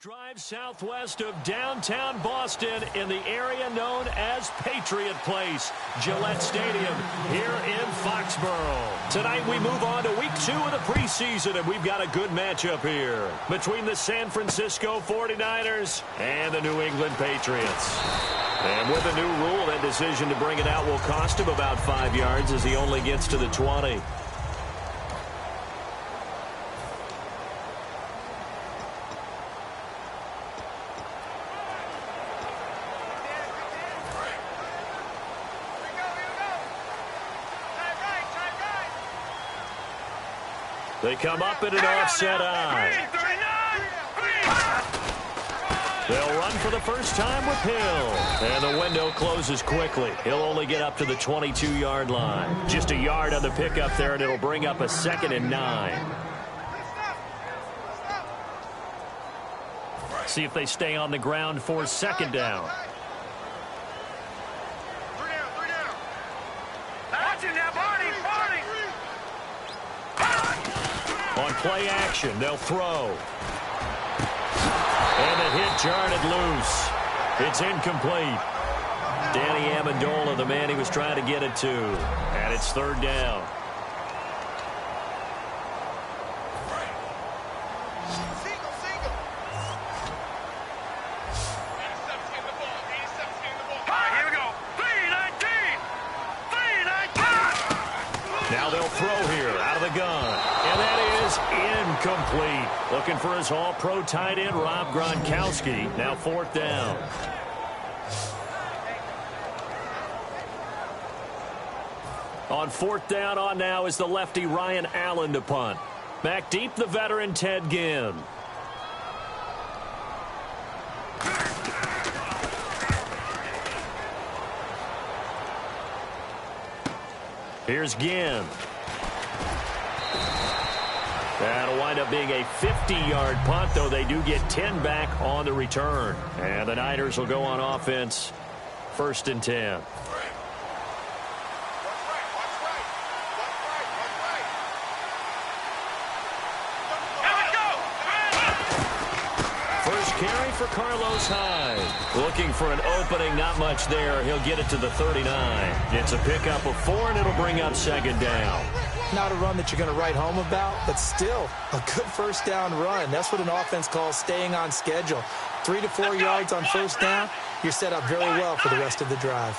Drive southwest of downtown Boston in the area known as Patriot Place, Gillette Stadium here in Foxborough. Tonight we move on to week 2 of the preseason, and we've got a good matchup here between the San Francisco 49ers and the New England Patriots. And with a new rule, that decision to bring it out will cost him about 5 yards as he only gets to the 20. They come up in an offset eye. They'll run for the first time with Hill. And the window closes quickly. He'll only get up to the 22-yard line. Just a yard on the pickup there, and it'll bring up a 2nd and 9. See if they stay on the ground for 2nd down. On play action, they'll throw. And the hit jarred it loose. It's incomplete. Danny Amendola, the man he was trying to get it to. And it's 3rd down. Now they'll throw here out of the gun. And that is incomplete. Looking for his all-pro tight end, Rob Gronkowski. Now 4th down. On 4th down on now is the lefty Ryan Allen to punt. Back deep, the veteran Ted Ginn. Here's Ginn. That'll wind up being a 50-yard punt, though they do get 10 back on the return. And the Niners will go on offense, 1st and 10. First carry for Carlos Hyde. Looking for an opening, not much there. He'll get it to the 39. It's a pickup of 4, and it'll bring up 2nd down. Not a run that you're going to write home about, but still a good 1st down run. That's what an offense calls staying on schedule. 3 to 4 yards on 1st down, you're set up very well for the rest of the drive.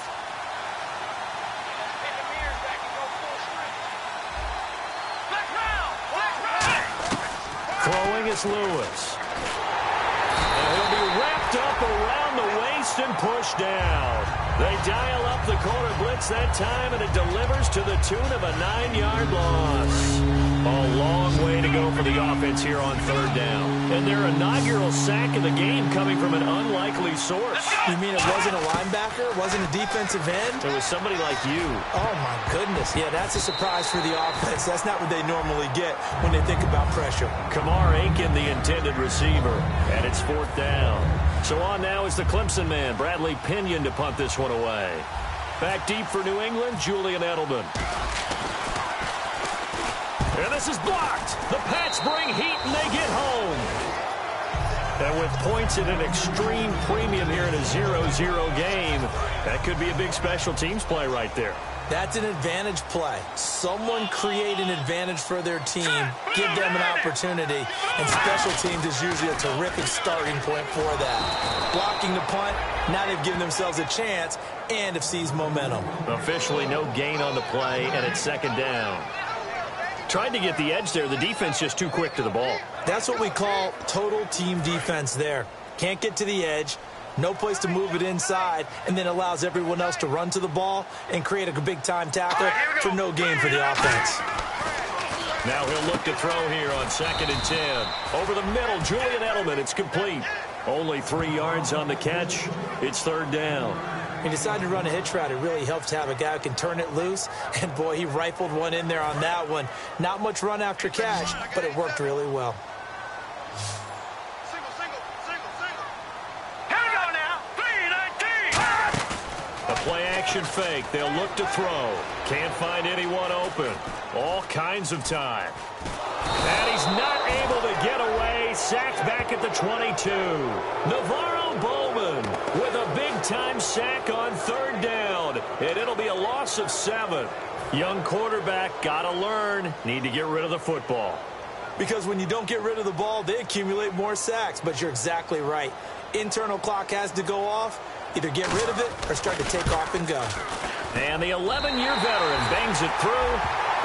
Throwing is Lewis. And he'll be wrapped up around the waist and pushed down. They dial up the corner blitz that time, and it delivers to the tune of a 9-yard loss. A long way to go for the offense here on 3rd down. And their inaugural sack of the game coming from an unlikely source. You mean it wasn't a linebacker? It wasn't a defensive end? It was somebody like you. Oh, my goodness. Yeah, that's a surprise for the offense. That's not what they normally get when they think about pressure. Kamar Aiken, the intended receiver. And it's 4th down. So on now is the Clemson man, Bradley Pinion, to punt this one away. Back deep for New England, Julian Edelman. And this is blocked. The Pats bring heat and they get home. And with points at an extreme premium here in a 0-0 game, that could be a big special teams play right there. That's an advantage play. Someone create an advantage for their team, give them an opportunity, and special teams is usually a terrific starting point for that. Blocking the punt, now they've given themselves a chance and have seized momentum. Officially no gain on the play, and it's 2nd down. Tried to get the edge there. The defense just too quick to the ball. That's what we call total team defense there. Can't get to the edge. No place to move it inside, and then allows everyone else to run to the ball and create a big-time tackle for no gain for the offense. Now he'll look to throw here on 2nd and 10. Over the middle, Julian Edelman. It's complete. Only 3 yards on the catch. It's 3rd down. He decided to run a hitch route. It really helps to have a guy who can turn it loose. And, boy, he rifled one in there on that one. Not much run after catch, but it worked really well. Play-action fake. They'll look to throw. Can't find anyone open. All kinds of time. And he's not able to get away. gets sacked back at the 22. Navarro Bowman with a big-time sack on third down, and it'll be a loss of 7. Young quarterback, got to learn. Need to get rid of the football. Because when you don't get rid of the ball, they accumulate more sacks. But you're exactly right. Internal clock has to go off. Either get rid of it or start to take off and go. And the 11-year veteran bangs it through.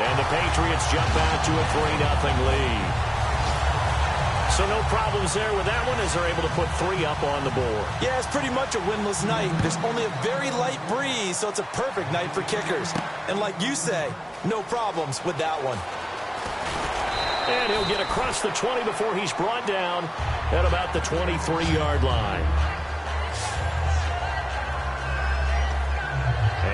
And the Patriots jump out to a 3-0 lead. So no problems there with that one as they're able to put 3 up on the board. Yeah, it's pretty much a winless night. There's only a very light breeze, so it's a perfect night for kickers. And like you say, no problems with that one. And he'll get across the 20 before he's brought down at about the 23-yard line.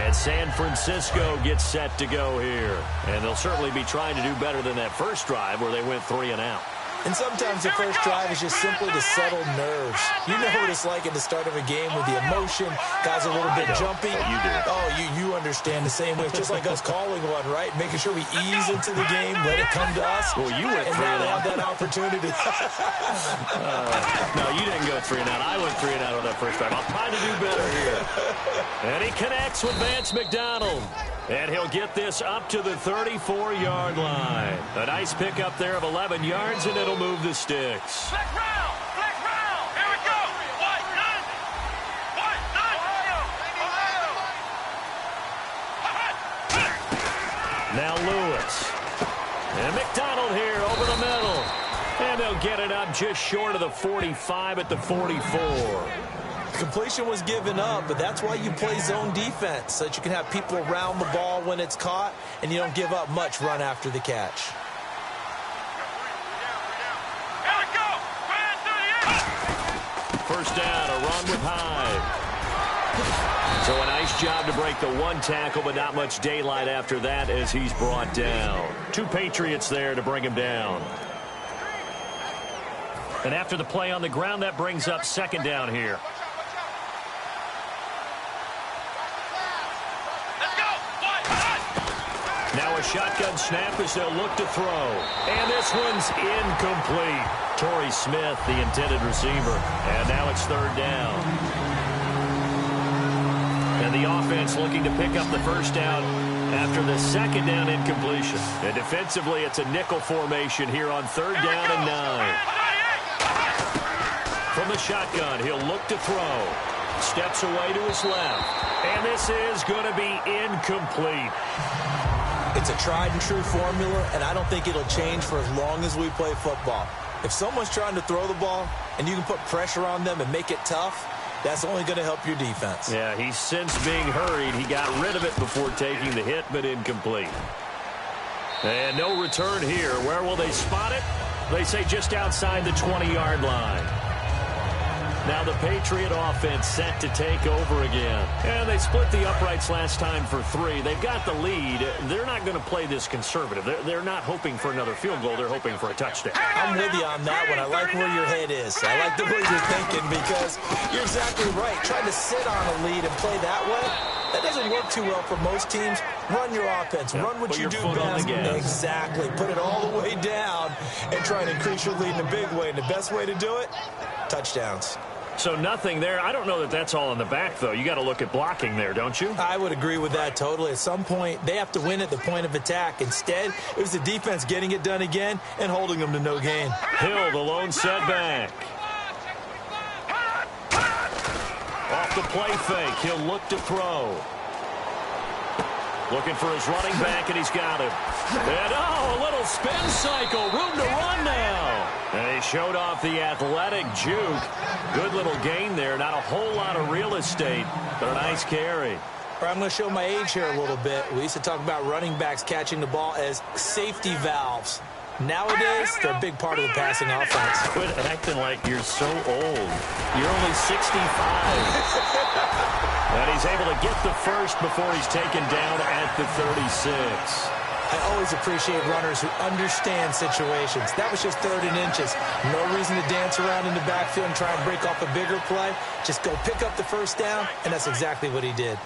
And San Francisco gets set to go here. And they'll certainly be trying to do better than that first drive where they went 3 and out. And sometimes the first drive is just simply to settle nerves. You know what it's like at the start of a game with the emotion. Guys are a little bit jumpy. You do. Oh, you understand the same way. It's just like us calling one, right? Making sure we ease into the game, let it come to us. Well, you went 3 and out. Have that opportunity. No, you didn't go 3 and out. I went 3 and out on that first drive. I'll try to do better here. And he connects with Vance McDonald. And he'll get this up to the 34-yard line. A nice pickup there of 11 yards, and it'll move the sticks. Black round. Here we go. White, none. Ohio. Now Lewis. And McDonald here over the middle. And they'll get it up just short of the 45 at the 44. Completion was given up, but that's why you play zone defense, so that you can have people around the ball when it's caught, and you don't give up much run after the catch. Here we go. First down, a run with Hyde. So a nice job to break the 1 tackle, but not much daylight after that as he's brought down. 2 Patriots there to bring him down. And after the play on the ground, that brings up second down here. Now a shotgun snap as they'll look to throw. And this one's incomplete. Torrey Smith, the intended receiver. And now it's third down. And the offense looking to pick up the first down after the second down incompletion. And defensively, it's a nickel formation here on third down and 9. From the shotgun, he'll look to throw. Steps away to his left. And this is going to be incomplete. It's a tried-and-true formula, and I don't think it'll change for as long as we play football. If someone's trying to throw the ball and you can put pressure on them and make it tough, that's only going to help your defense. Yeah, he's since being hurried. He got rid of it before taking the hit, but incomplete. And no return here. Where will they spot it? They say just outside the 20-yard line. Now the Patriot offense set to take over again. And they split the uprights last time for 3. They've got the lead. They're not going to play this conservative. They're not hoping for another field goal. They're hoping for a touchdown. I'm with you on that one. I like where your head is. I like the way you're thinking because you're exactly right. Trying to sit on a lead and play that way, that doesn't work too well for most teams. Run your offense. Run what you do best. Exactly. Put it all the way down and try and increase your lead in a big way. And the best way to do it, touchdowns. So nothing there. I don't know that that's all in the back, though. You got to look at blocking there, don't you? I would agree with that totally. At some point, they have to win at the point of attack. Instead, it was the defense getting it done again and holding them to no gain. Hill, the lone setback. Off the play fake. He'll look to throw. Looking for his running back, and he's got him. And, oh, a little spin cycle. Room to run now. And he showed off the athletic juke. Good little gain there. Not a whole lot of real estate, but a nice carry. I'm going to show my age here a little bit. We used to talk about running backs catching the ball as safety valves. Nowadays, they're a big part of the passing offense. Quit acting like you're so old. You're only 65. And he's able to get the first before he's taken down at the 36. I always appreciate runners who understand situations. That was just 3rd and inches. No reason to dance around in the backfield and try and break off a bigger play. Just go pick up the first down, and that's exactly what he did.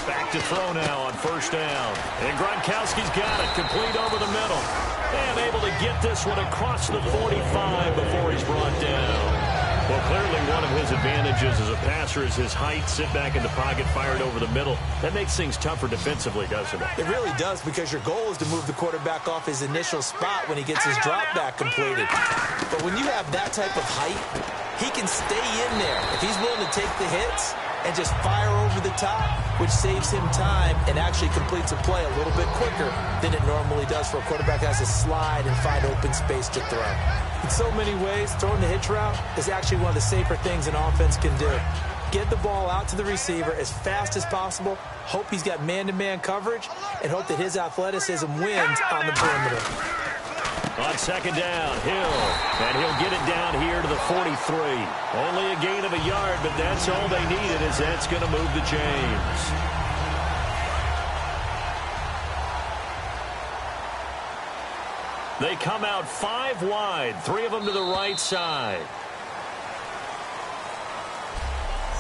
Back back to throw now on first down. And Gronkowski's got it, complete over the middle. And able to get this one across the 45 before he's brought down. Well, clearly one of his advantages as a passer is his height. Sit back in the pocket, fired over the middle. That makes things tougher defensively, doesn't it? It really does, because your goal is to move the quarterback off his initial spot when he gets his drop back completed. But when you have that type of height, he can stay in there. If he's willing to take the hits and just fire over the top, which saves him time and actually completes a play a little bit quicker than it normally does for a quarterback that has to slide and find open space to throw. In so many ways, throwing the hitch route is actually one of the safer things an offense can do. Get the ball out to the receiver as fast as possible, hope he's got man-to-man coverage, and hope that his athleticism wins on the perimeter. On second down, Hill. And he'll get it down here to the 43. Only a gain of a yard, but that's all they needed, as that's going to move the chains. They come out 5 wide, 3 of them to the right side.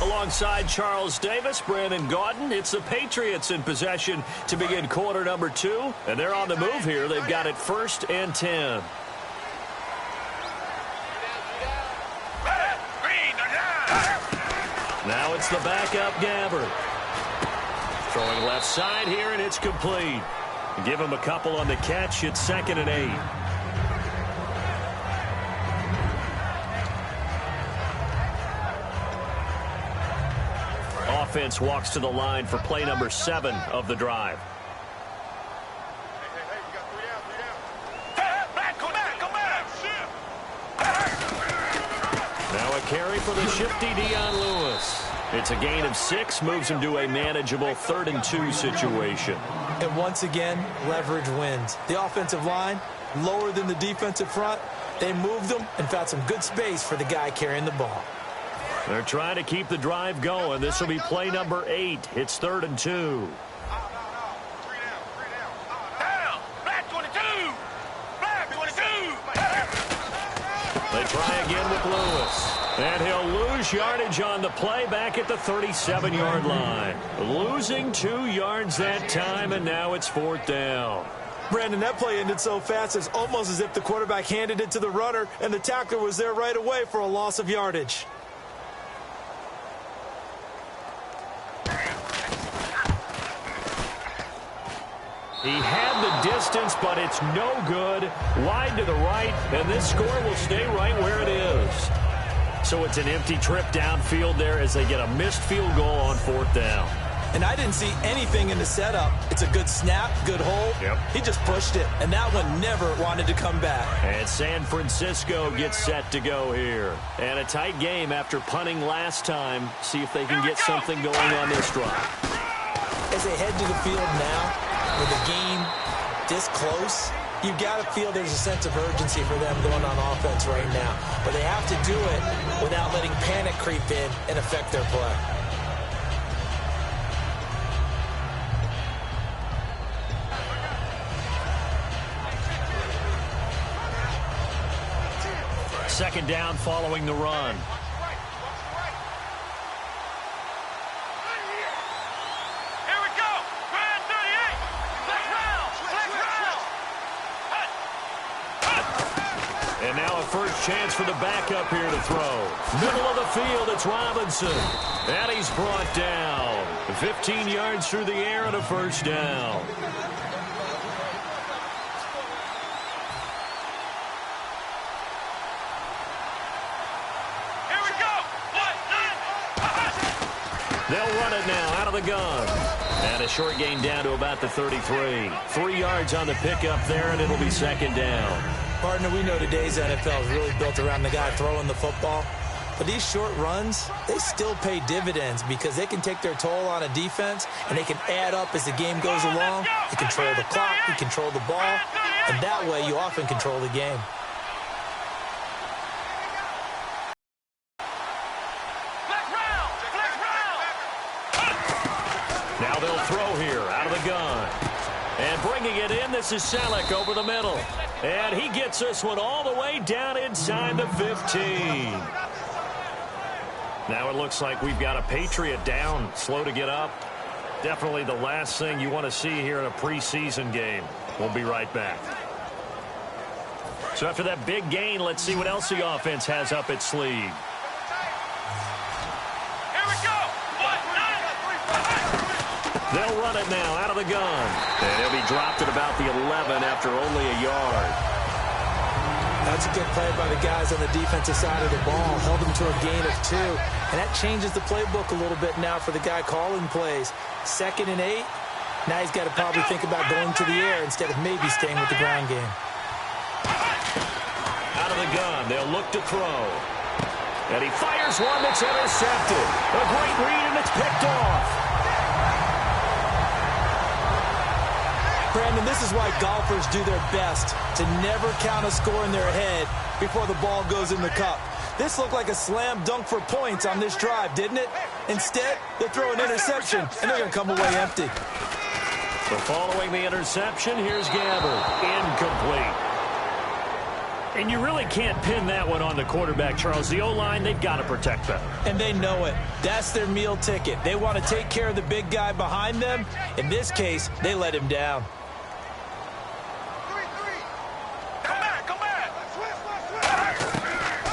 Alongside Charles Davis, Brandon Gaudin, it's the Patriots in possession to begin quarter number 2. And they're on the move here. They've got it 1st and 10. Now it's the backup Gabbert. Throwing left side here, and it's complete. Give him a couple on the catch. It's 2nd and 8. Offense walks to the line for play number 7 of the drive. Now a carry for the shifty Dion Lewis. It's a gain of 6, moves him to a manageable 3rd and 2 situation. And once again, leverage wins. The offensive line, lower than the defensive front. They moved them and found some good space for the guy carrying the ball. They're trying to keep the drive going. This will be play number 8. It's 3rd and 2. They try again with Lewis. And he'll lose yardage on the play back at the 37-yard line. Losing 2 yards that time, and now it's 4th down. Brandon, that play ended so fast, it's almost as if the quarterback handed it to the runner, and the tackler was there right away for a loss of yardage. He had the distance, but it's no good. Wide to the right, and this score will stay right where it is. So it's an empty trip downfield there as they get a missed field goal on 4th down. And I didn't see anything in the setup. It's a good snap, good hold. Yep. He just pushed it, and that one never wanted to come back. And San Francisco gets set to go here. And a tight game after punting last time. See if they can get something going on this drive. As they head to the field now, with the game this close, you got to feel there's a sense of urgency for them going on offense right now. But they have to do it without letting panic creep in and affect their play. Second down following the run. And now a first chance for the backup here to throw. Middle of the field, it's Robinson. And he's brought down. 15 yards through the air and a first down. Here we go. They'll run it now out of the gun. And a short gain down to about the 33. 3 yards on the pickup there, and it'll be 2nd down. Partner, we know today's NFL is really built around the guy throwing the football. But these short runs, they still pay dividends because they can take their toll on a defense, and they can add up as the game goes along. You control the clock, you control the ball, and that way you often control the game. Now they'll throw here out of the gun. And bringing it in, this is Selleck over the middle. And he gets this one all the way down inside the 15. Now it looks like we've got a Patriot down, slow to get up. Definitely the last thing you want to see here in a preseason game. We'll be right back. So after that big gain, let's see what else the offense has up its sleeve. Here we go. 1, 9. They'll run it now out of the gun. And he'll be dropped at about the 11 after only a yard. That's a good play by the guys on the defensive side of the ball. Held them to a gain of 2. And that changes the playbook a little bit now for the guy calling plays. 2nd and 8. Now he's got to probably think about going to the air instead of maybe staying with the ground game. Out of the gun, they'll look to throw. And he fires one that's intercepted. A great read, and it's picked off. Brandon, this is why golfers do their best to never count a score in their head before the ball goes in the cup. This looked like a slam dunk for points on this drive, didn't it? Instead, they throw an interception, and they're going to come away empty. So following the interception, here's Gabbert. Incomplete. And you really can't pin that one on the quarterback, Charles. The O-line, they've got to protect that. And they know it. That's their meal ticket. They want to take care of the big guy behind them. In this case, they let him down.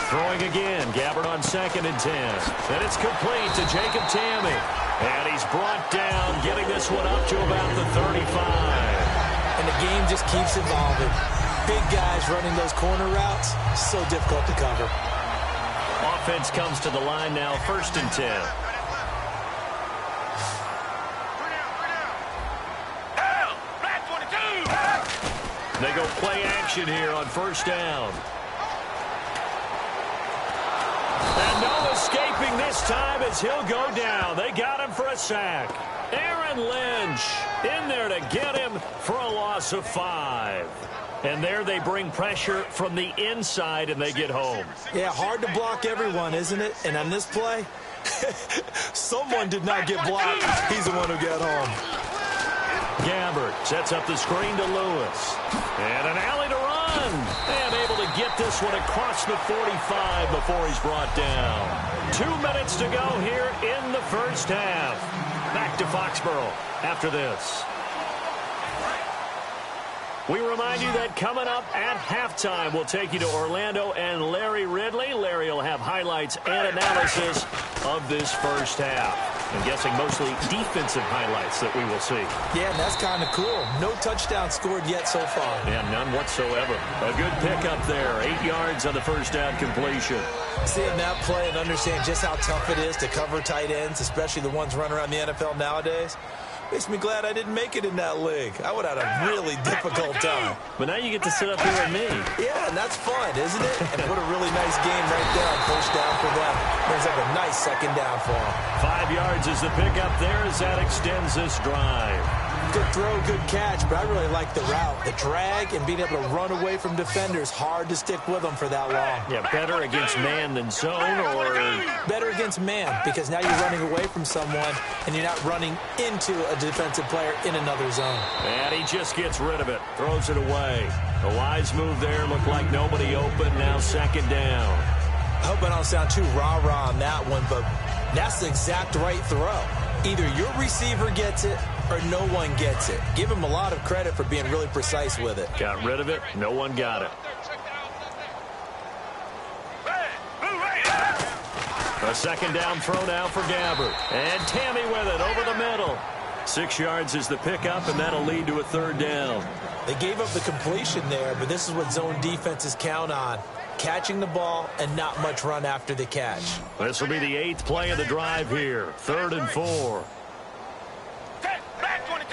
Throwing again, Gabbert on 2nd and 10. And it's complete to Jacob Tamme. And he's brought down, getting this one up to about the 35. And the game just keeps evolving. Big guys running those corner routes, so difficult to cover. Offense comes to the line now, 1st and 10. They go play action here on 1st down. And no escaping this time as he'll go down. They got him for a sack. Aaron Lynch in there to get him for a loss of 5. And there they bring pressure from the inside and they get home. Yeah, hard to block everyone, isn't it? And on this play, someone did not get blocked. He's the one who got home. Gabbert sets up the screen to Lewis. And an alley to run. And able to get this one across the 45 before he's brought down. 2 minutes to go here in the first half. Back to Foxborough after this. We remind you that coming up at halftime, we'll take you to Orlando and Larry Ridley. Larry will have highlights and analysis of this first half. I'm guessing mostly defensive highlights that we will see. Yeah, and that's kind of cool. No touchdown scored yet so far. Yeah, none whatsoever. A good pickup there. 8 yards on the first down completion. Seeing that play and understand just how tough it is to cover tight ends, especially the ones running around the NFL nowadays, makes me glad I didn't make it in that league. I would have had a really difficult time. But now you get to sit up here with me. Yeah, and that's fun, isn't it? And what a really nice game right there on first down for them. There's like a nice 2nd down for them. 5 yards is the pickup there as that extends this drive. Good throw, good catch, but I really like the route. The drag and being able to run away from defenders, hard to stick with them for that long. Yeah, better against man than zone, or better against man, because now you're running away from someone and you're not running into a defensive player in another zone. And he just gets rid of it, throws it away. A wise move there, looked like nobody open, now 2nd down. I hope I don't sound too rah-rah on that one, but that's the exact right throw. Either your receiver gets it or no one gets it. Give him a lot of credit for being really precise with it. Got rid of it. No one got it. A 2nd down throw now for Gabbert. And Tamme with it over the middle. 6 yards is the pickup, and that'll lead to a 3rd down. They gave up the completion there, but this is what zone defenses count on. Catching the ball and not much run after the catch. This will be the 8th play of the drive here. 3rd and 4. Back 22.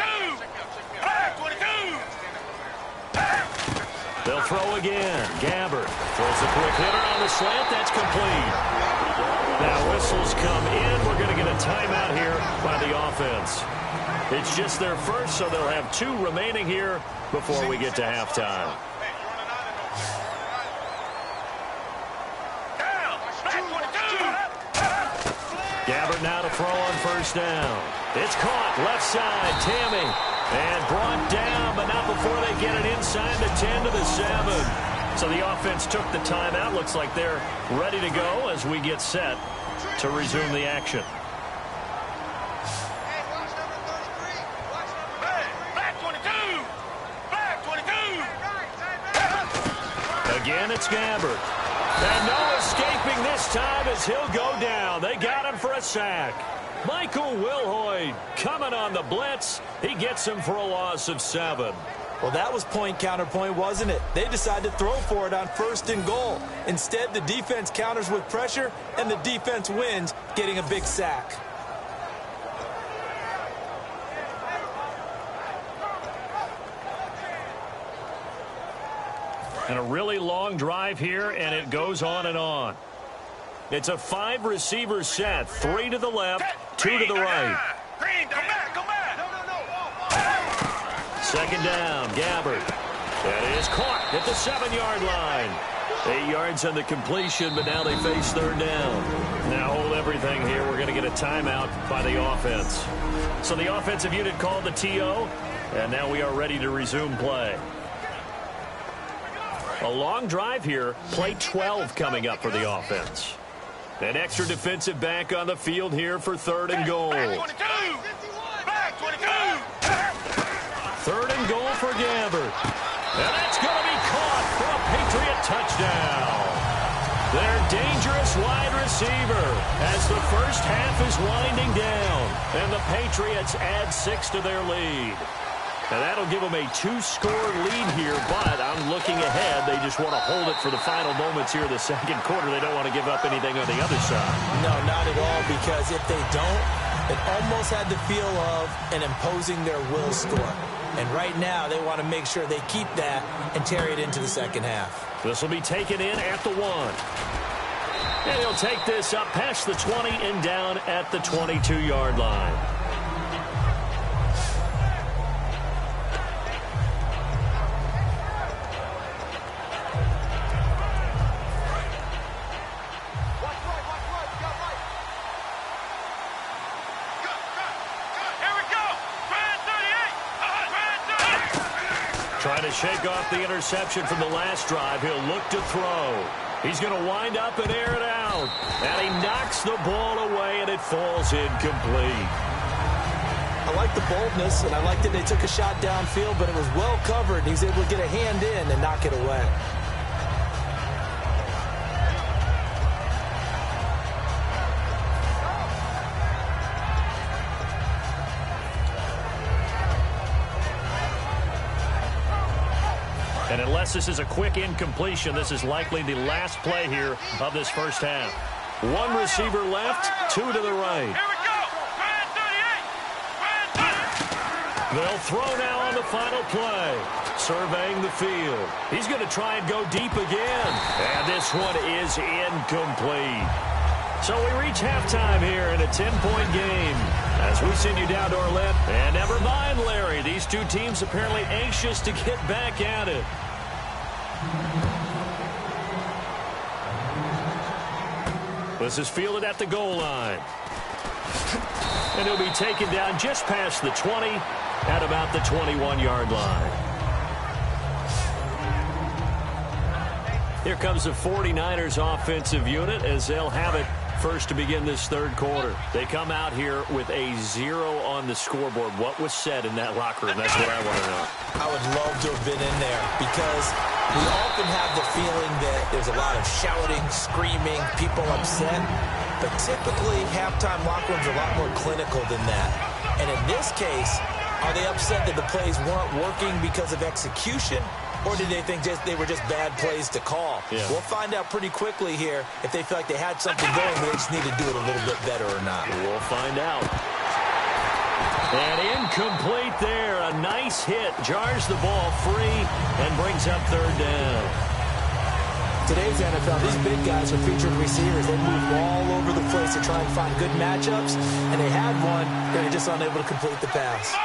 Back 22. They'll throw again. Gabbert throws a quick hitter on the slant. That's complete. Now whistles come in. We're going to get a timeout here by the offense. It's just their first, so they'll have 2 remaining here before we get to halftime. Gabbert now to throw on 1st down. It's caught left side. Tamme. And brought down, but not before they get it inside the 10 to the 7. So the offense took the timeout. Looks like they're ready to go as we get set to resume the action. And it's Gabbert. And no escaping this time as he'll go down. They got him for a sack. Michael Wilhoit coming on the blitz. He gets him for a loss of 7. Well, that was point counterpoint, wasn't it? They decided to throw for it on 1st and goal. Instead, the defense counters with pressure, and the defense wins, getting a big sack. And a really long drive here, and it goes on and on. It's a 5-receiver set. 3 to the left, 2 to the right. Green, come back, come back. Second down, Gabbert. That is caught at the 7-yard line. 8 yards on the completion, but now they face 3rd down. Now hold everything here. We're going to get a timeout by the offense. So the offensive unit called the TO, and now we are ready to resume play. A long drive here. Play 12 coming up for the offense. An extra defensive back on the field here for 3rd and goal. Back 22. Back 22. 3rd and goal for Gabbert. And that's going to be caught for a Patriot touchdown. Their dangerous wide receiver as the first half is winding down. And the Patriots add 6 to their lead. And that'll give them a 2-score lead here, but I'm looking ahead. They just want to hold it for the final moments here of the 2nd quarter. They don't want to give up anything on the other side. No, not at all, because if they don't, it almost had the feel of an imposing their will score. And right now, they want to make sure they keep that and carry it into the 2nd half. This will be taken in at the 1. And he'll take this up past the 20 and down at the 22-yard line. Trying to shake off the interception from the last drive. He'll look to throw. He's going to wind up and air it out. And he knocks the ball away, and it falls incomplete. I like the boldness, and I like that they took a shot downfield, but it was well covered. He's able to get a hand in and knock it away. And unless this is a quick incompletion, this is likely the last play here of this first half. 1 receiver left, 2 to the right. Here we go. They'll throw now on the final play. Surveying the field. He's going to try and go deep again. And this one is incomplete. So we reach halftime here in a 10-point game as we send you down to Orlando. And never mind, Larry. These two teams apparently anxious to get back at it. This is fielded at the goal line. And he'll be taken down just past the 20 at about the 21-yard line. Here comes the 49ers offensive unit as they'll have it first to begin this 3rd quarter. They come out here with a 0 on the scoreboard. What was said in that locker room? That's what I want to know. I would love to have been in there because we often have the feeling that there's a lot of shouting, screaming, people upset. But typically, halftime locker rooms are a lot more clinical than that. And in this case, are they upset that the plays weren't working because of execution? Or did they think they were just bad plays to call? Yeah. We'll find out pretty quickly here if they feel like they had something going, but they just need to do it a little bit better or not. We'll find out. And incomplete there. A nice hit. Jars the ball free and brings up 3rd down. Today's NFL, these big guys are featured receivers. They move all over the place to try and find good matchups, and they had one. They were just unable to complete the pass.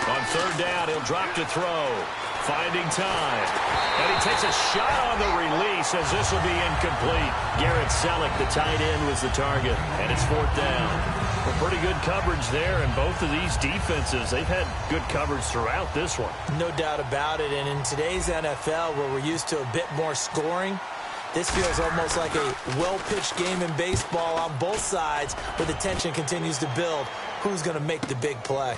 On 3rd down, he'll drop to throw. Finding time. And he takes a shot on the release as this will be incomplete. Garrett Selleck, the tight end, was the target. And it's 4th down. Well, pretty good coverage there. And both of these defenses, they've had good coverage throughout this one. No doubt about it. And in today's NFL, where we're used to a bit more scoring, this feels almost like a well-pitched game in baseball on both sides where the tension continues to build. Who's going to make the big play?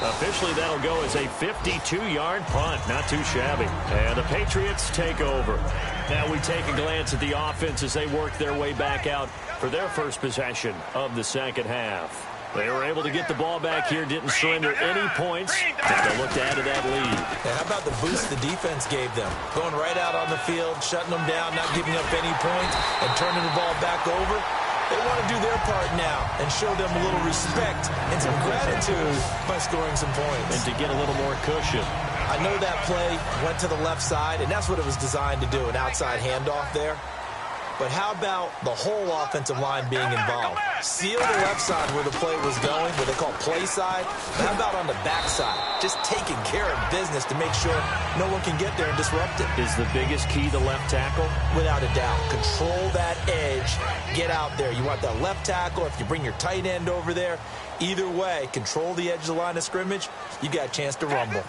Officially, that'll go as a 52-yard punt. Not too shabby. And the Patriots take over. Now we take a glance at the offense as they work their way back out for their first possession of the second half. They were able to get the ball back here, didn't surrender any points, and they look to add to that lead. And how about the boost the defense gave them? Going right out on the field, shutting them down, not giving up any points, and turning the ball back over. They want to do their part now and show them a little respect and some gratitude by scoring some points. And to get a little more cushion. I know that play went to the left side, and that's what it was designed to do, an outside handoff there. But how about the whole offensive line being involved? Seal the left side where the play was going, what they call play side. But how about on the back side? Just taking care of business to make sure no one can get there and disrupt it. Is the biggest key the left tackle? Without a doubt. Control that edge. Get out there. You want that left tackle. If you bring your tight end over there, either way, control the edge of the line of scrimmage, you got a chance to rumble.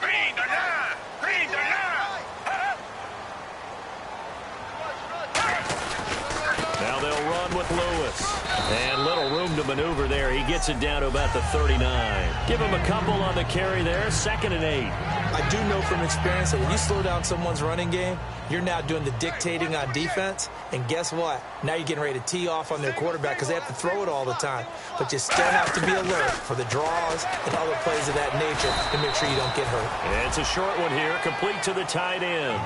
Now they'll run with Lewis. And little room to maneuver there. He gets it down to about the 39. Give him a couple on the carry there. 2nd and 8. I do know from experience that when you slow down someone's running game, you're now doing the dictating on defense. And guess what? Now you're getting ready to tee off on their quarterback because they have to throw it all the time. But you still have to be alert for the draws and other plays of that nature to make sure you don't get hurt. It's a short one here, complete to the tight end.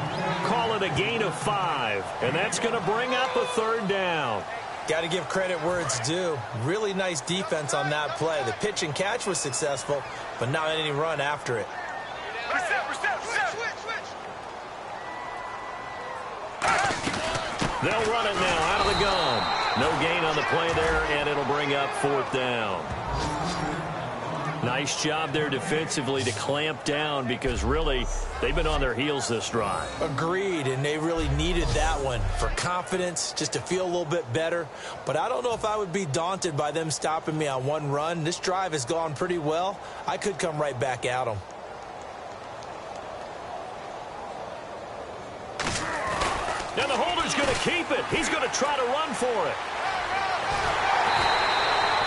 Call it a gain of 5. And that's going to bring up a 3rd down. Got to give credit where it's due. Really nice defense on that play. The pitch and catch was successful, but not any run after it. They'll run it now out of the gun. No gain on the play there, and it'll bring up 4th down. Nice job there defensively to clamp down because really they've been on their heels this drive. Agreed, and they really needed that one for confidence, just to feel a little bit better. But I don't know if I would be daunted by them stopping me on one run. This drive has gone pretty well. I could come right back at them. And the holder's going to keep it. He's going to try to run for it.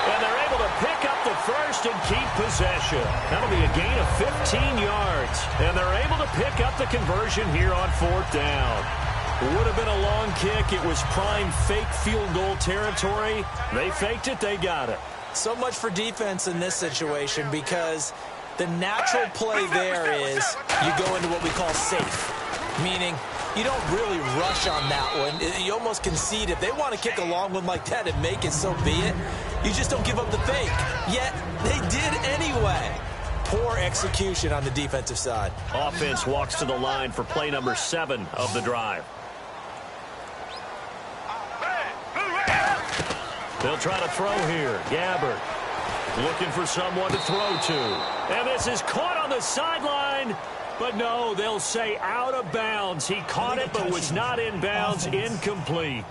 And they're able to pick up the first and keep possession. That'll be a gain of 15 yards. And they're able to pick up the conversion here on 4th down. Would have been a long kick. It was prime fake field goal territory. They faked it. They got it. So much for defense in this situation because the natural play there is you go into what we call safe, meaning you don't really rush on that one. You almost concede. If they want to kick a long one like that and make it, so be it. You just don't give up the fake. Yet, they did anyway. Poor execution on the defensive side. Offense walks to the line for play number 7 of the drive. They'll try to throw here. Gabbert looking for someone to throw to. And this is caught on the sideline. But no, they'll say out of bounds. He caught it but was not in bounds. Incomplete.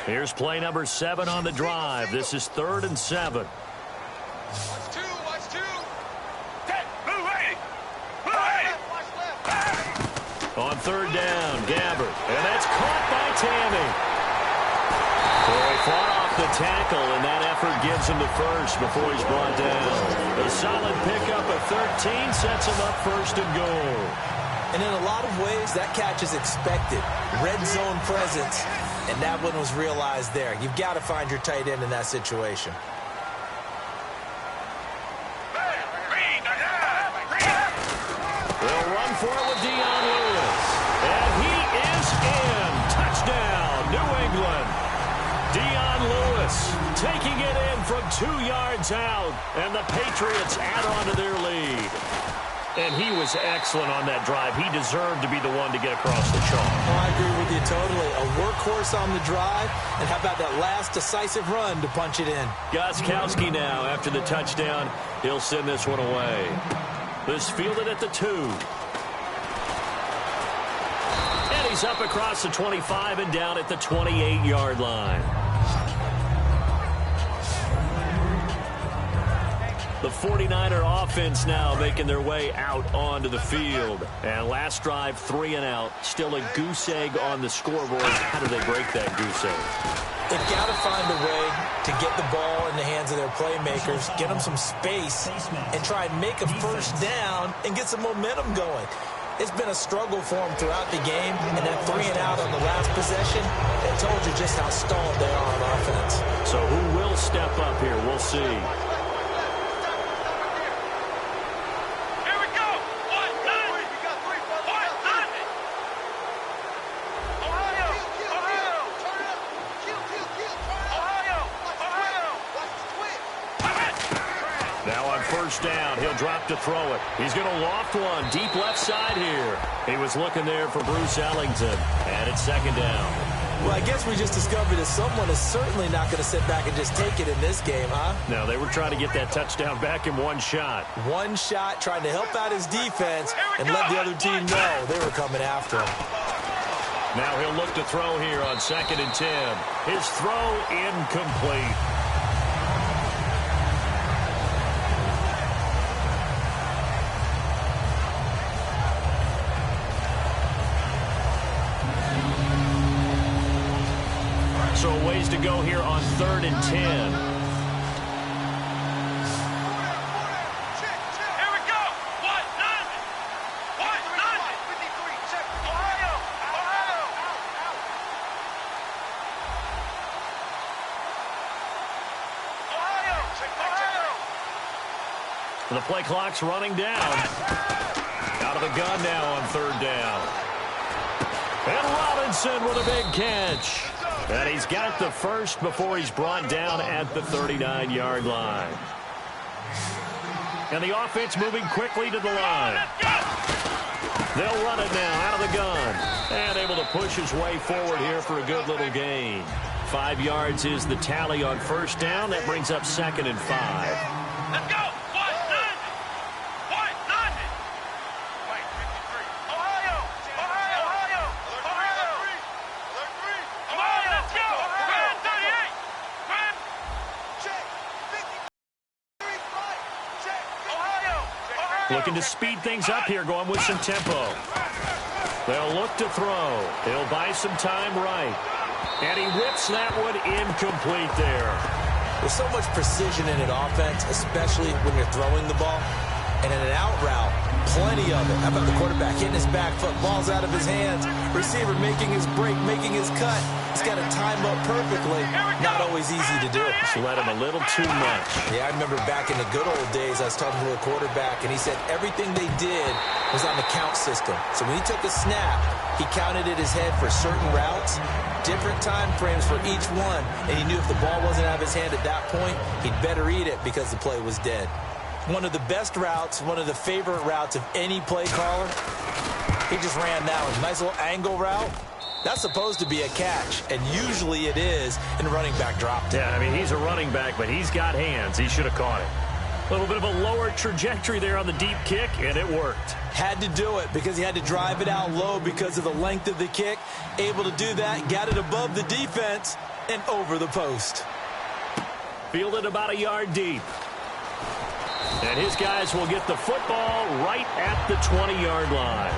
Here's play number 7 on the drive. This is 3rd and 7. On 3rd down, Gabbert. And that's caught by Tammy. He fought off the tackle, and that effort gives him the first before he's brought down. A solid pickup of 13 sets him up 1st and goal. And in a lot of ways, that catch is expected. Red zone presence, and that one was realized there. You've got to find your tight end in that situation. They'll run for it with Dion Lewis. And he is in. Touchdown, New England. Dion Lewis taking it in from 2 yards out. And the Patriots add on to their lead. And he was excellent on that drive. He deserved to be the one to get across the chalk. Oh, I agree with you totally. A workhorse on the drive. And how about that last decisive run to punch it in? Gostkowski now, after the touchdown, he'll send this one away. This fielded at the 2. And he's up across the 25 and down at the 28-yard line. The 49er offense now making their way out onto the field. And last drive, 3 and out. Still a goose egg on the scoreboard. How do they break that goose egg? They've got to find a way to get the ball in the hands of their playmakers, get them some space, and try and make a first down and get some momentum going. It's been a struggle for them throughout the game, and that 3 and out on the last possession, it told you just how stalled they are on offense. So who will step up here? We'll see. Down. He'll drop to throw it. He's going to loft one deep left side here. He was looking there for Bruce Ellington. And it's 2nd down. Well, I guess we just discovered that someone is certainly not going to sit back and just take it in this game, huh? No, they were trying to get that touchdown back in one shot. One shot, trying to help out his defense and let the other team know they were coming after him. Now he'll look to throw here on 2nd and 10. His throw incomplete. So a ways to go here on 3rd and 10. Here we go. What? None. What? None. 53. Check. Ohio. Ohio. Ohio. Check. Ohio. The play clock's running down. Out of the gun now on 3rd down. And Robinson with a big catch. And he's got the first before he's brought down at the 39-yard line. And the offense moving quickly to the line. They'll run it now out of the gun. And able to push his way forward here for a good little gain. 5 yards is the tally on 1st down. That brings up 2nd and 5. Let's go. What? None. What? None. Wait, 53. Ohio. Ohio. Ohio. Ohio. Come on, let's go. Red 38. Red. Check. 53. Right. Check. Ohio. Ohio. Looking to speed things up here, going with some tempo. They'll look to throw. He'll buy some time right. And he whips that one incomplete there. There's so much precision in an offense, especially when you're throwing the ball. And in an out route, plenty of it. How about the quarterback hitting his back foot, ball's out of his hands. Receiver making his break, making his cut. He's got to time up perfectly. Not always easy to do. Just let him a little too much. Yeah, I remember back in the good old days, I was talking to a quarterback, and he said everything they did was on the count system. So when he took a snap, he counted in his head for certain routes, different time frames for each one, and he knew if the ball wasn't out of his hand at that point, he'd better eat it because the play was dead. One of the best routes, one of the favorite routes of any play caller, he just ran that one. Nice little angle route. That's supposed to be a catch, and usually it is, and the running back dropped it. Yeah, I mean, he's a running back, but he's got hands. He should have caught it. A little bit of a lower trajectory there on the deep kick, and it worked. Had to do it because he had to drive it out low because of the length of the kick. Able to do that, got it above the defense and over the post. Fielded about a yard deep. And his guys will get the football right at the 20-yard line.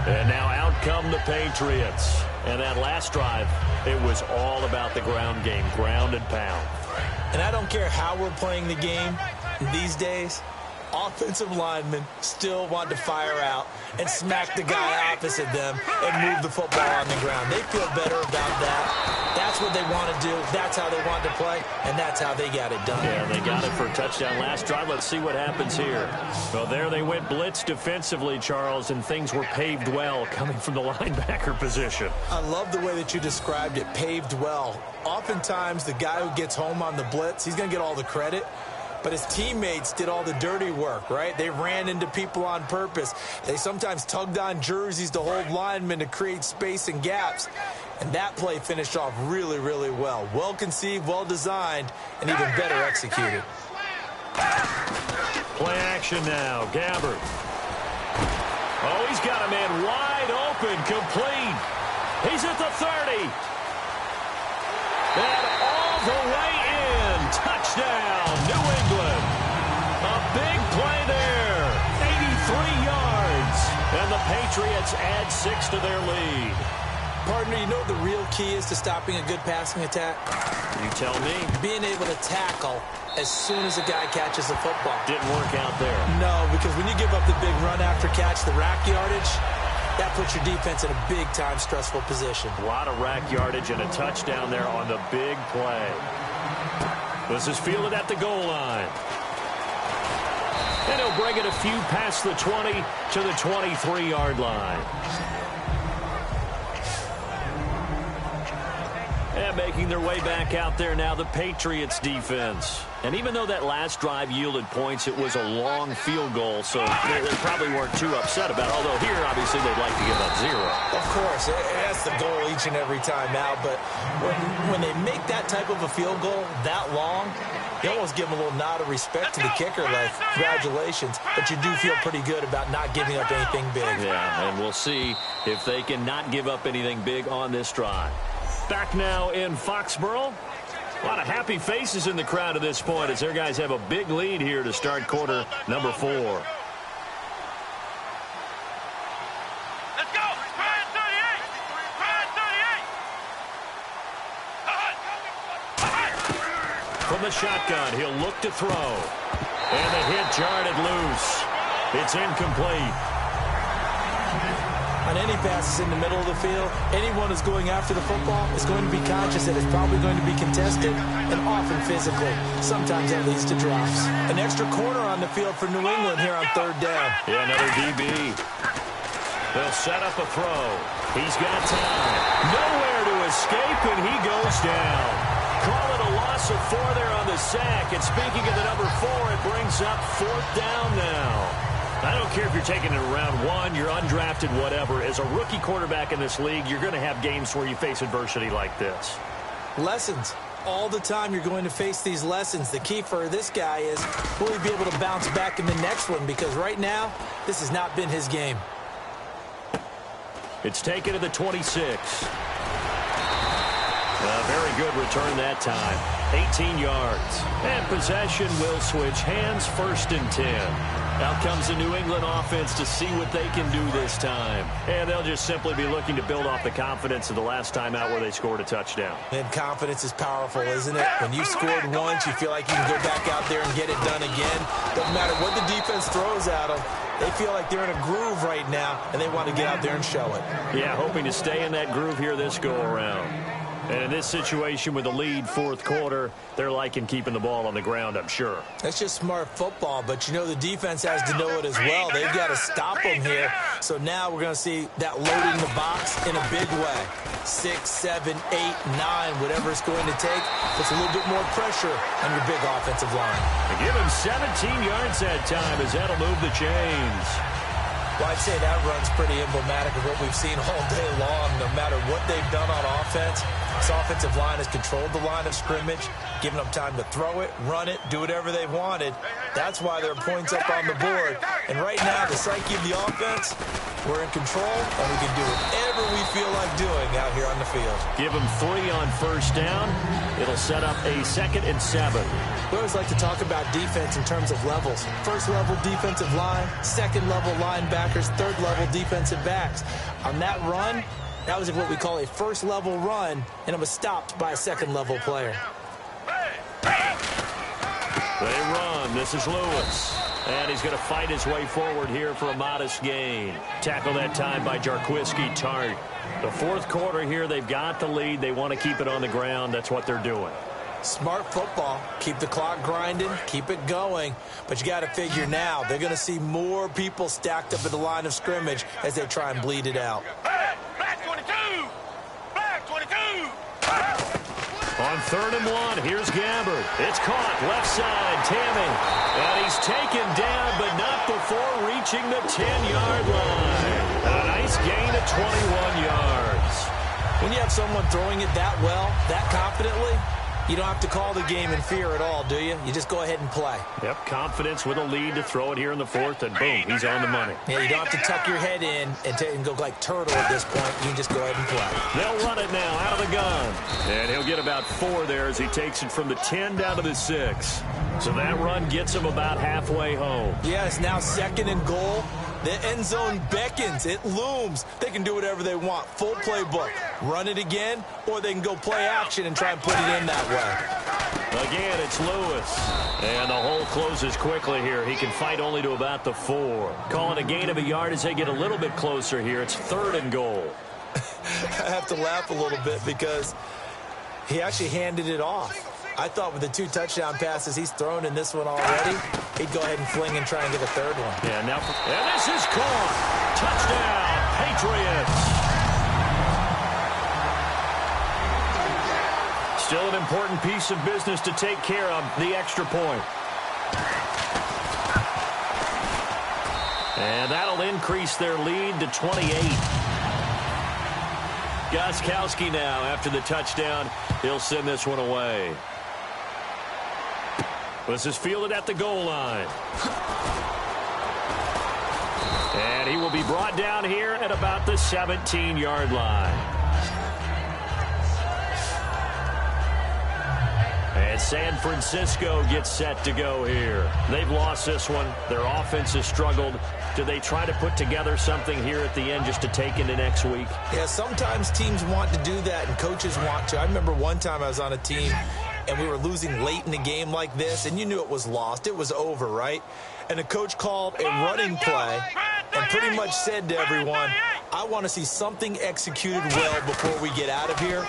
And now out come the Patriots. And that last drive, it was all about the ground game, ground and pound. And I don't care how we're playing the game these days, offensive linemen still want to fire out and smack the guy opposite them and move the football on the ground. They feel better about that. That's what they want to do. That's how they want to play, and that's how they got it done. Yeah, they got it for a touchdown last drive. Let's see what happens here. Well, there they went blitz defensively, Charles, and things were paved well coming from the linebacker position. I love the way that you described it, paved well. Oftentimes, the guy who gets home on the blitz, he's going to get all the credit. But his teammates did all the dirty work, right? They ran into people on purpose. They sometimes tugged on jerseys to hold linemen to create space and gaps. And that play finished off really, really well. Well conceived, well designed, and even better executed. Play action now. Gabbert. Oh, he's got a man wide open, complete. He's at the 30. And all the way in. Touchdown, New England. A big play there. 83 yards. And the Patriots add 6 to their lead. Partner, you know what the real key is to stopping a good passing attack? You tell me. Being able to tackle as soon as a guy catches the football. Didn't work out there. No, because when you give up the big run after catch, the rack yardage, that puts your defense in a big-time stressful position. A lot of rack yardage and a touchdown there on the big play. This is fielded at the goal line. And he'll bring it a few past the 20 to the 23-yard line. And making their way back out there now, the Patriots defense. And even though that last drive yielded points, it was a long field goal, so they probably weren't too upset about it. Although here, obviously, they'd like to give up 0. Of course, that's the goal each and every time out. But when they make that type of a field goal that long, you almost give them a little nod of respect to the kicker, like, congratulations. But you do feel pretty good about not giving up anything big. Yeah, and we'll see if they can not give up anything big on this drive. Back now in Foxborough. A lot of happy faces in the crowd at this point as their guys have a big lead here to start quarter number 4. Let's go! Pride 38! Pride 38! From the shotgun, he'll look to throw. And the hit jarred it loose. It's incomplete. On any passes in the middle of the field, anyone who's going after the football is going to be conscious that it's probably going to be contested and often physically. Sometimes that leads to drops. An extra corner on the field for New England here on 3rd down. Yeah, another DB. They'll set up a throw. He's got time. Nowhere to escape, and he goes down. Call it a loss of 4 there on the sack. And speaking of the number 4, it brings up 4th down now. I don't care if you're taking it in round 1, you're undrafted, whatever. As a rookie quarterback in this league, you're going to have games where you face adversity like this. Lessons. All the time you're going to face these lessons. The key for this guy is, will he be able to bounce back in the next one? Because right now, this has not been his game. It's taken to the 26. A very good return that time. 18 yards. And possession will switch hands, 1st and 10. Out comes the New England offense to see what they can do this time. And they'll just simply be looking to build off the confidence of the last time out where they scored a touchdown. And confidence is powerful, isn't it? When you scored once, you feel like you can go back out there and get it done again. Doesn't matter what the defense throws at them. They feel like they're in a groove right now, and they want to get out there and show it. Yeah, hoping to stay in that groove here this go-around. And in this situation with the lead 4th quarter, they're liking keeping the ball on the ground, I'm sure. That's just smart football, but you know the defense has to know it as well. They've got to stop them here. So now we're going to see that loading the box in a big way. 6, 7, 8, 9, whatever it's going to take. Puts a little bit more pressure on your big offensive line. And give him 17 yards that time as that'll move the chains. Well, I'd say that run's pretty emblematic of what we've seen all day long. No matter what they've done on offense, this offensive line has controlled the line of scrimmage, given them time to throw it, run it, do whatever they've wanted. That's why there are points up on the board. And right now, the psyche of the offense, we're in control, and we can do whatever we feel like doing out here on the field. Give them 3 on 1st down. It'll set up a 2nd and 7. We always like to talk about defense in terms of levels. 1st level defensive line, 2nd level linebackers, 3rd level defensive backs. On that run, that was what we call a 1st level run, and it was stopped by a 2nd level player. They run. This is Lewis. And he's going to fight his way forward here for a modest gain. Tackle that time by Jarquiski Tart. The 4th quarter here, they've got the lead. They want to keep it on the ground. That's what they're doing. Smart football. Keep the clock grinding. Keep it going. But you got to figure now, they're going to see more people stacked up at the line of scrimmage as they try and bleed it out. Black 22! Black 22! On 3rd and 1, here's Gabbard. It's caught, left side, Tammy. And he's taken down, but not before reaching the 10-yard line. A nice gain of 21 yards. When you have someone throwing it that well, that confidently, You don't have to call the game in fear at all, do you? You just go ahead and play. Yep, confidence with a lead to throw it here in the fourth, and boom, he's on the money. Yeah, you don't have to tuck your head in and go like turtle at this point. You can just go ahead and play. They'll run it now out of the gun. And he'll get about 4 there as he takes it from the 10 down to the 6. So that run gets him about halfway home. Yeah, it's now 2nd and goal. The end zone beckons. It looms. They can do whatever they want. Full playbook. Run it again, or they can go play action and try and put it in that way. Again, it's Lewis. And the hole closes quickly here. He can fight only to about the 4. Calling a gain of a yard as they get a little bit closer here. It's 3rd and goal. I have to laugh a little bit because he actually handed it off. I thought with the 2 touchdown passes he's thrown in this one already, he'd go ahead and fling and try and get a 3rd one. Yeah, now, and this is caught. Touchdown, Patriots. Still an important piece of business to take care of, the extra point. And that'll increase their lead to 28. Gostkowski now, after the touchdown, he'll send this one away. This is fielded at the goal line. And he will be brought down here at about the 17-yard line. And San Francisco gets set to go here. They've lost this one. Their offense has struggled. Do they try to put together something here at the end just to take into next week? Yeah, sometimes teams want to do that and coaches want to. I remember one time I was on a team and we were losing late in the game like this, and you knew it was lost. It was over, right? And the coach called a running play and pretty much said to everyone, I want to see something executed well before we get out of here.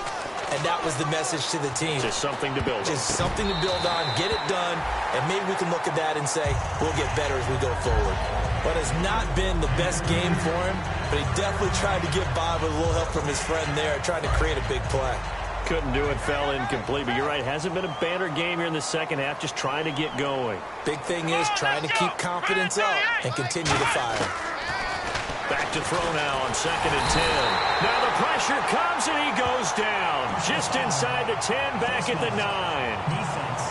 And that was the message to the team. Just something to build on. Just something to build on, get it done, and maybe we can look at that and say, we'll get better as we go forward. But it's not been the best game for him, but he definitely tried to get by with a little help from his friend there, trying to create a big play. Couldn't do it, fell incomplete. But you're right, hasn't been a banner game here in the second half, just trying to get going. Big thing is trying to keep confidence up and continue to fire. Back to throw now on 2nd and 10. Now the pressure comes and he goes down. Just inside the 10, back at the 9. Defense.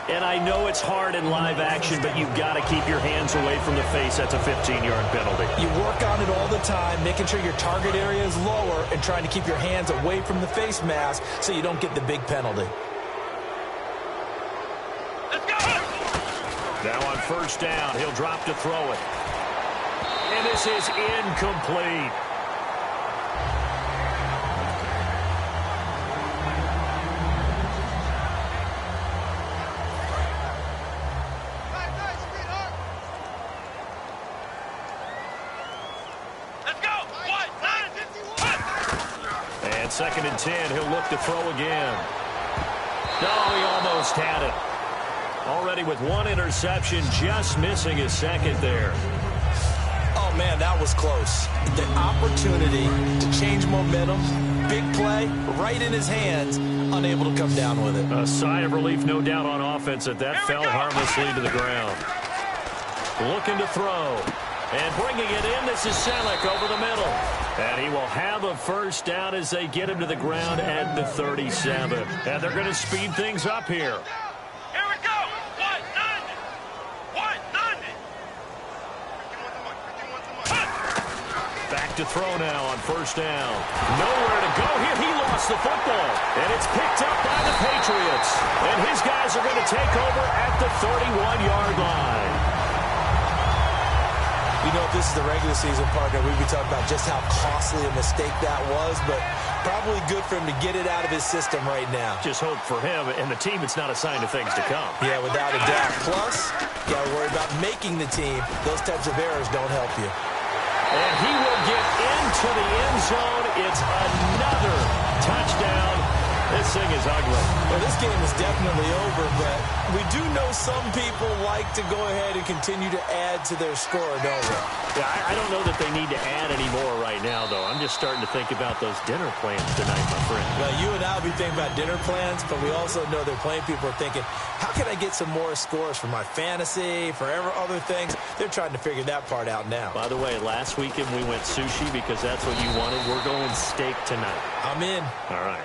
And I know it's hard in live action, but you've got to keep your hands away from the face. That's a 15-yard penalty. You work on it all the time, making sure your target area is lower and trying to keep your hands away from the face mask so you don't get the big penalty. Let's go! Now on 1st down, he'll drop to throw it. And this is incomplete. Let's go! 1, 9, 1. And 2nd and 10, he'll look to throw again. No, he almost had it. Already with 1 interception, just missing his 2nd there. Oh, man, that was close. The opportunity to change momentum, big play, right in his hands, unable to come down with it. A sigh of relief, no doubt, on offense that fell harmlessly to the ground. Looking to throw. And bringing it in, this is Selleck over the middle. And he will have a 1st down as they get him to the ground at the 37. And they're going to speed things up here. Here we go! 1, 9, 1. Back to throw now on 1st down. Nowhere to go here. He lost the football. And it's picked up by the Patriots. And his guys are going to take over at the 31-yard line. You know, if this is the regular season, partner, we'd be talking about just how costly a mistake that was, but probably good for him to get it out of his system right now. Just hope for him and the team it's not a sign of things to come. Yeah, without a doubt. Plus, you got to worry about making the team. Those types of errors don't help you. And he will get into the end zone. It's another touchdown. As thing is ugly. Well, this game is definitely over, but we do know some people like to go ahead and continue to add to their score, don't we? Yeah, I don't know that they need to add any more right now, though. I'm just starting to think about those dinner plans tonight, my friend. Well, you and I will be thinking about dinner plans, but we also know they're playing people are thinking, how can I get some more scores for my fantasy, for other things? They're trying to figure that part out now. By the way, last weekend we went sushi because that's what you wanted. We're going steak tonight. I'm in. All right.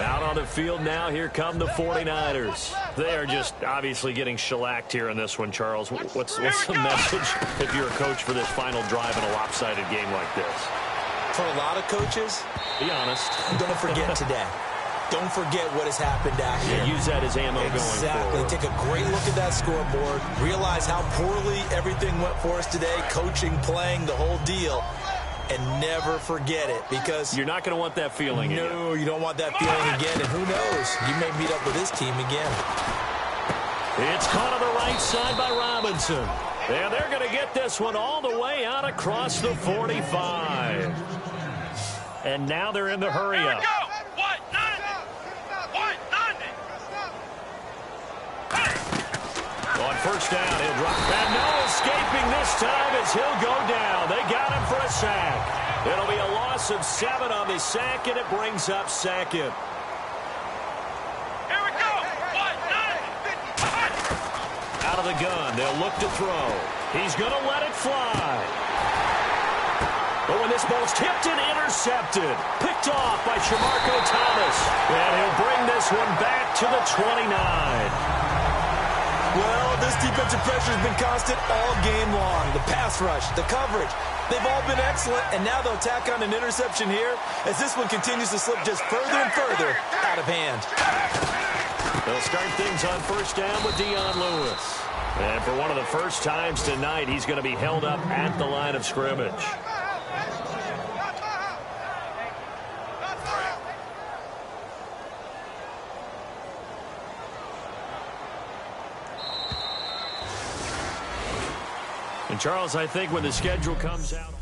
Out on the field now, here come the 49ers. They are just obviously getting shellacked here in this one, Charles. What's the message if you're a coach for this final drive in a lopsided game like this? For a lot of coaches, be honest. Don't forget today. Don't forget what has happened out here. Yeah, use that as ammo going forward. Take a great look at that scoreboard. Realize how poorly everything went for us today. Coaching, playing, the whole deal. And never forget it, because you're not going to want that feeling again. No, you don't want that feeling again. And who knows? You may meet up with this team again. It's caught on the right side by Robinson. And they're going to get this one all the way out across the 45. And now they're in the hurry up. On first down, he'll drop. And no escaping this time as he'll go down. They got him for a sack. It'll be a loss of 7 on the sack, and it brings up second. Here we go. Out of the gun, they'll look to throw. He's going to let it fly. But when this ball's tipped and intercepted, picked off by Shamarko Thomas. And he'll bring this one back to the 29. Well, this defensive pressure has been constant all game long. The pass rush, the coverage, they've all been excellent, and now they'll tack on an interception here as this one continues to slip just further and further out of hand. They'll start things on first down with Dion Lewis. And for one of the first times tonight, he's going to be held up at the line of scrimmage. And Charles, I think when the schedule comes out...